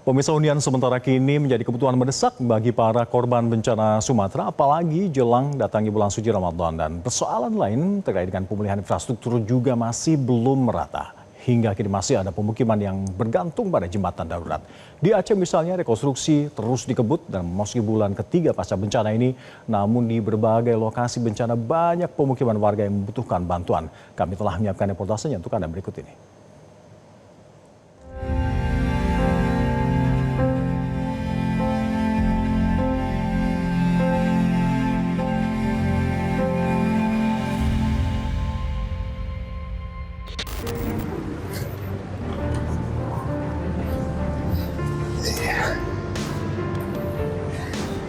Pemirsa, hunian sementara kini menjadi kebutuhan mendesak bagi para korban bencana Sumatera, apalagi jelang datangnya bulan suci Ramadan. Dan persoalan lain terkait dengan pemulihan infrastruktur juga masih belum merata. Hingga kini masih ada pemukiman yang bergantung pada jembatan darurat. Di Aceh misalnya, rekonstruksi terus dikebut dan memasuki bulan ketiga pasca bencana ini. Namun di berbagai lokasi bencana banyak pemukiman warga yang membutuhkan bantuan. Kami telah menyiapkan reportasenya untuk Anda berikut ini.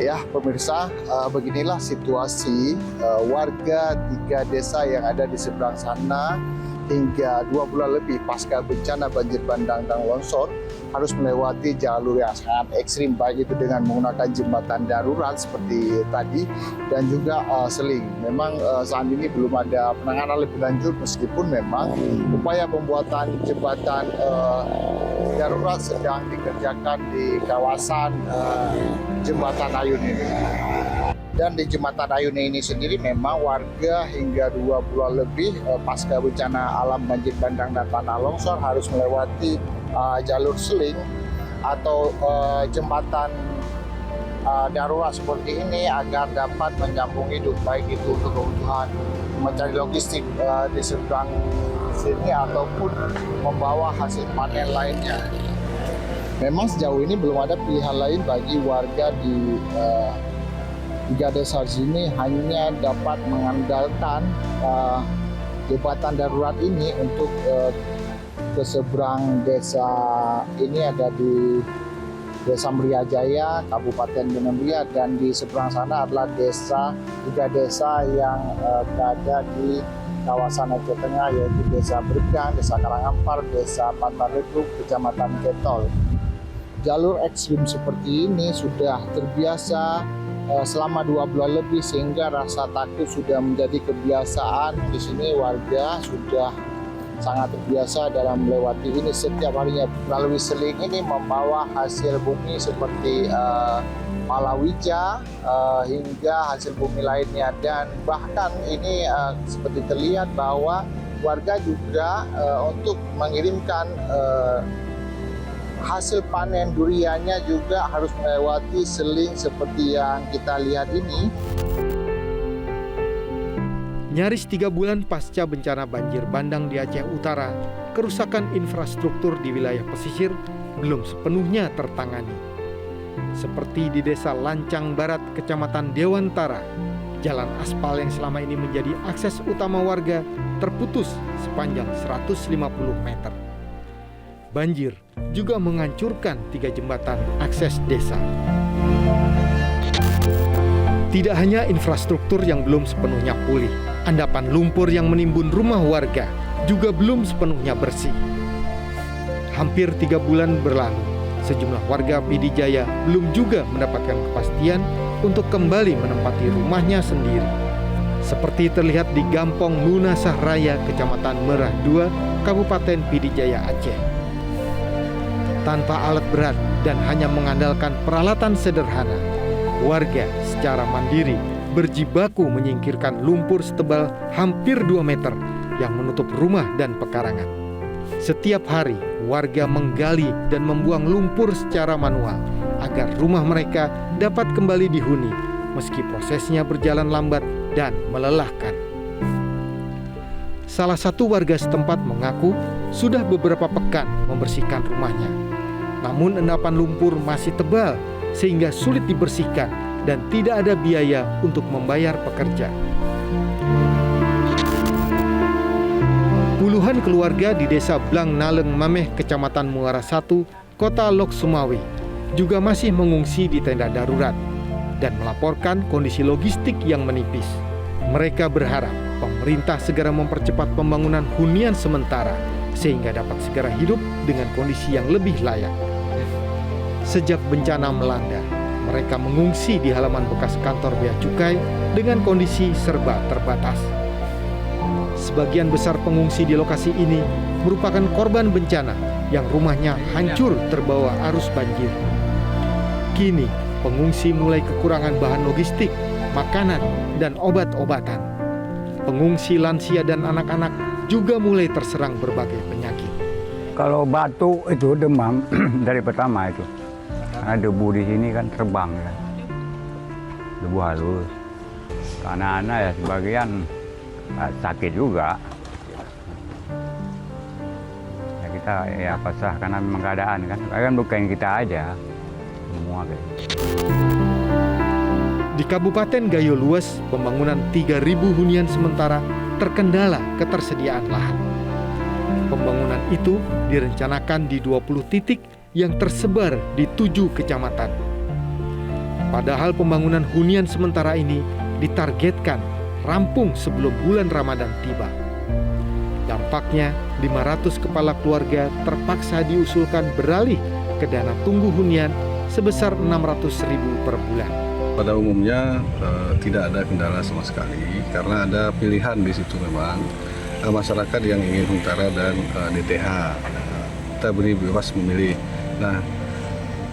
Ya pemirsa, beginilah situasi warga 3 desa yang ada di seberang sana hingga 2 bulan lebih pasca bencana banjir bandang dan longsor harus melewati jalur yang sangat ekstrim, baik itu dengan menggunakan jembatan darurat seperti tadi dan juga seling. Memang saat ini belum ada penanganan lebih lanjut meskipun memang upaya pembuatan jembatan darurat sedang dikerjakan di kawasan Jembatan Ayun ini. Dan di Jembatan Ayun ini sendiri memang warga hingga 2 bulan lebih pasca bencana alam banjir bandang dan tanah longsor harus melewati jalur seling atau jembatan darurat seperti ini agar dapat menyambung hidup, baik itu untuk kebutuhan mencari logistik di seberang sini ataupun membawa hasil panen lainnya. Memang sejauh ini belum ada pilihan lain bagi warga di 3 desa sini, hanya dapat mengandalkan jembatan darurat ini untuk ke seberang desa ini ada di Desa Meriah Jaya, Kabupaten Bendungan Belia, dan di seberang sana adalah 3 desa yang berada di kawasan Aceh Tengah, yaitu Desa Bergang, Desa Karangampar, Desa Pantar Reduk, Kecamatan Ketol. Jalur ekstrim seperti ini sudah terbiasa selama 2 bulan lebih sehingga rasa takut sudah menjadi kebiasaan. Di sini warga sudah sangat terbiasa dalam melewati ini setiap harinya. Melalui seling ini membawa hasil bumi seperti palawija hingga hasil bumi lainnya, dan bahkan ini seperti terlihat bahwa warga juga untuk mengirimkan hasil panen duriannya juga harus melewati seling seperti yang kita lihat ini. Nyaris 3 bulan pasca bencana banjir bandang di Aceh Utara, kerusakan infrastruktur di wilayah pesisir belum sepenuhnya tertangani. Seperti di Desa Lancang Barat, Kecamatan Dewantara, jalan aspal yang selama ini menjadi akses utama warga terputus sepanjang 150 meter. Banjir juga menghancurkan 3 jembatan akses desa. Tidak hanya infrastruktur yang belum sepenuhnya pulih, endapan lumpur yang menimbun rumah warga juga belum sepenuhnya bersih. Hampir 3 bulan berlalu, sejumlah warga Pidi Jaya belum juga mendapatkan kepastian untuk kembali menempati rumahnya sendiri. Seperti terlihat di Gampong Lunasah Raya, Kecamatan Merah 2, Kabupaten Pidi Jaya, Aceh. Tanpa alat berat dan hanya mengandalkan peralatan sederhana, warga secara mandiri berjibaku menyingkirkan lumpur setebal hampir 2 meter yang menutup rumah dan pekarangan. Setiap hari, warga menggali dan membuang lumpur secara manual agar rumah mereka dapat kembali dihuni, meski prosesnya berjalan lambat dan melelahkan. Salah satu warga setempat mengaku sudah beberapa pekan membersihkan rumahnya. Namun endapan lumpur masih tebal sehingga sulit dibersihkan dan tidak ada biaya untuk membayar pekerja. Puluhan keluarga di Desa Blang Naleng Mameh, Kecamatan Muara 1, Kota Lok Sumawe, juga masih mengungsi di tenda darurat dan melaporkan kondisi logistik yang menipis. Mereka berharap pemerintah segera mempercepat pembangunan hunian sementara sehingga dapat segera hidup dengan kondisi yang lebih layak. Sejak bencana melanda, mereka mengungsi di halaman bekas kantor Bea Cukai dengan kondisi serba terbatas. Sebagian besar pengungsi di lokasi ini merupakan korban bencana yang rumahnya hancur terbawa arus banjir. Kini, pengungsi mulai kekurangan bahan logistik, makanan, dan obat-obatan. Pengungsi lansia dan anak-anak juga mulai terserang berbagai penyakit. Kalau batuk itu demam dari pertama itu. Karena debu di sini kan terbang kan. Debu halus. Anak-anak ya sebagian sakit juga. Ya kita ya pasrah karena memang keadaan kan. Kan bukan kita aja. Semua gitu. Di Kabupaten Gayo Luas, pembangunan 3.000 hunian sementara terkendala ketersediaan lahan. Pembangunan itu direncanakan di 20 titik yang tersebar di 7 kecamatan. Padahal pembangunan hunian sementara ini ditargetkan rampung sebelum bulan Ramadan tiba. Dampaknya, 500 kepala keluarga terpaksa diusulkan beralih ke dana tunggu hunian sebesar 600.000 per bulan. Pada umumnya tidak ada kendala sama sekali karena ada pilihan di situ memang masyarakat yang ingin huntara dan DTH. Kita beri bebas memilih. Nah,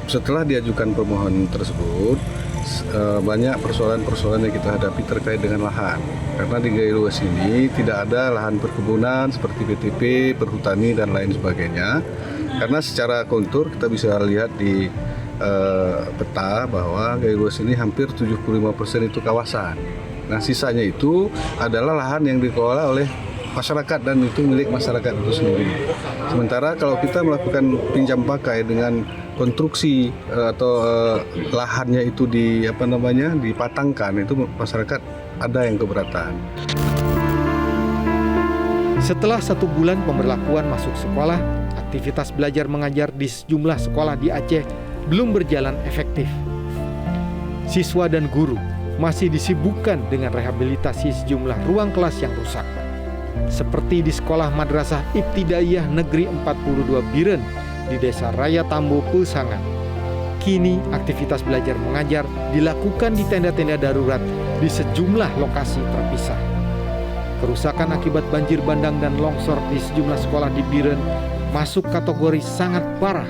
setelah diajukan permohonan tersebut, banyak persoalan-persoalan yang kita hadapi terkait dengan lahan. Karena di Gayo Luas ini tidak ada lahan perkebunan seperti PTP, perhutani, dan lain sebagainya. Karena secara kontur kita bisa lihat di peta bahwa Gayo Luas ini hampir 75% itu kawasan. Nah, sisanya itu adalah lahan yang dikelola oleh masyarakat dan itu milik masyarakat itu sendiri. Sementara kalau kita melakukan pinjam pakai dengan konstruksi atau lahannya itu dipatangkan, itu masyarakat ada yang keberatan. Setelah 1 bulan pemberlakuan masuk sekolah, aktivitas belajar mengajar di sejumlah sekolah di Aceh belum berjalan efektif. Siswa dan guru masih disibukkan dengan rehabilitasi sejumlah ruang kelas yang rusak. Seperti di Sekolah Madrasah Ibtidaiyah Negeri 42 Biren di Desa Raya Tambo, Pelsangan. Kini aktivitas belajar mengajar dilakukan di tenda-tenda darurat di sejumlah lokasi terpisah. Kerusakan akibat banjir bandang dan longsor di sejumlah sekolah di Biren masuk kategori sangat parah.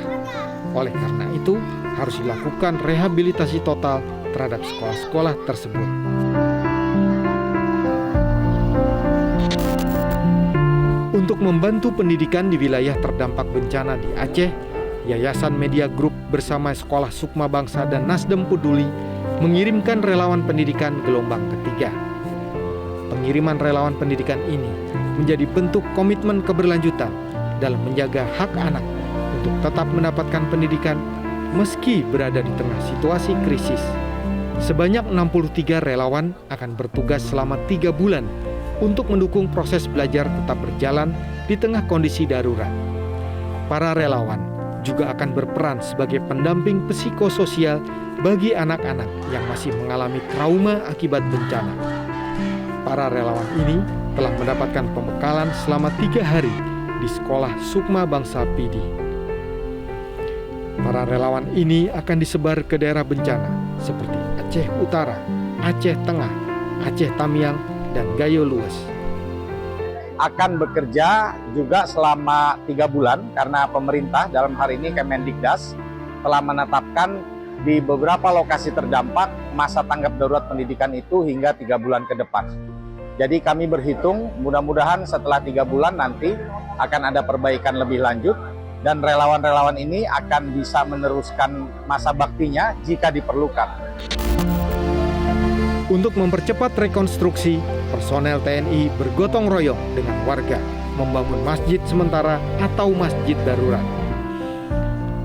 Oleh karena itu, harus dilakukan rehabilitasi total terhadap sekolah-sekolah tersebut. Untuk membantu pendidikan di wilayah terdampak bencana di Aceh, Yayasan Media Group bersama Sekolah Sukma Bangsa dan Nasdem Peduli mengirimkan relawan pendidikan gelombang ketiga. Pengiriman relawan pendidikan ini menjadi bentuk komitmen keberlanjutan dalam menjaga hak anak untuk tetap mendapatkan pendidikan meski berada di tengah situasi krisis. Sebanyak 63 relawan akan bertugas selama 3 bulan untuk mendukung proses belajar tetap berjalan di tengah kondisi darurat. Para relawan juga akan berperan sebagai pendamping psikososial bagi anak-anak yang masih mengalami trauma akibat bencana. Para relawan ini telah mendapatkan pembekalan selama 3 hari di Sekolah Sukma Bangsa Pidi. Para relawan ini akan disebar ke daerah bencana seperti Aceh Utara, Aceh Tengah, Aceh Tamiang, dan Gayo Luas. Akan bekerja juga selama 3 bulan karena pemerintah dalam hari ini Kemendikdas telah menetapkan di beberapa lokasi terdampak masa tanggap darurat pendidikan itu hingga 3 bulan ke depan. Jadi kami berhitung mudah-mudahan setelah 3 bulan nanti akan ada perbaikan lebih lanjut dan relawan-relawan ini akan bisa meneruskan masa baktinya jika diperlukan. Untuk mempercepat rekonstruksi, personel TNI bergotong royong dengan warga membangun masjid sementara atau masjid darurat.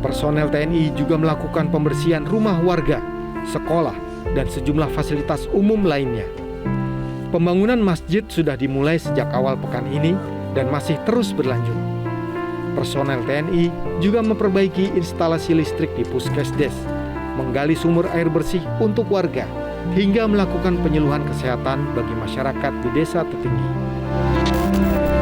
Personel TNI juga melakukan pembersihan rumah warga, sekolah, dan sejumlah fasilitas umum lainnya. Pembangunan masjid sudah dimulai sejak awal pekan ini dan masih terus berlanjut. Personel TNI juga memperbaiki instalasi listrik di Puskesdes, menggali sumber air bersih untuk warga, hingga melakukan penyuluhan kesehatan bagi masyarakat di desa tertinggi.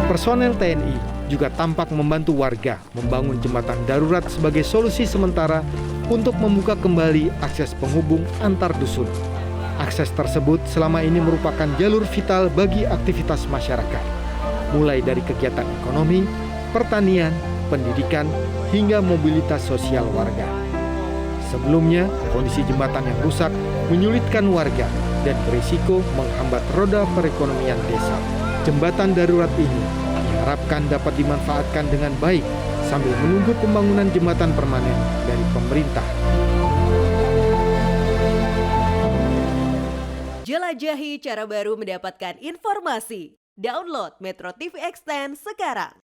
Personel TNI juga tampak membantu warga membangun jembatan darurat sebagai solusi sementara untuk membuka kembali akses penghubung antar dusun. Akses tersebut selama ini merupakan jalur vital bagi aktivitas masyarakat, mulai dari kegiatan ekonomi, pertanian, pendidikan, hingga mobilitas sosial warga. Sebelumnya, kondisi jembatan yang rusak menyulitkan warga dan berisiko menghambat roda perekonomian desa. Jembatan darurat ini diharapkan dapat dimanfaatkan dengan baik sambil menunggu pembangunan jembatan permanen dari pemerintah. Jelajahi cara baru mendapatkan informasi. Download Metro TV Extend sekarang.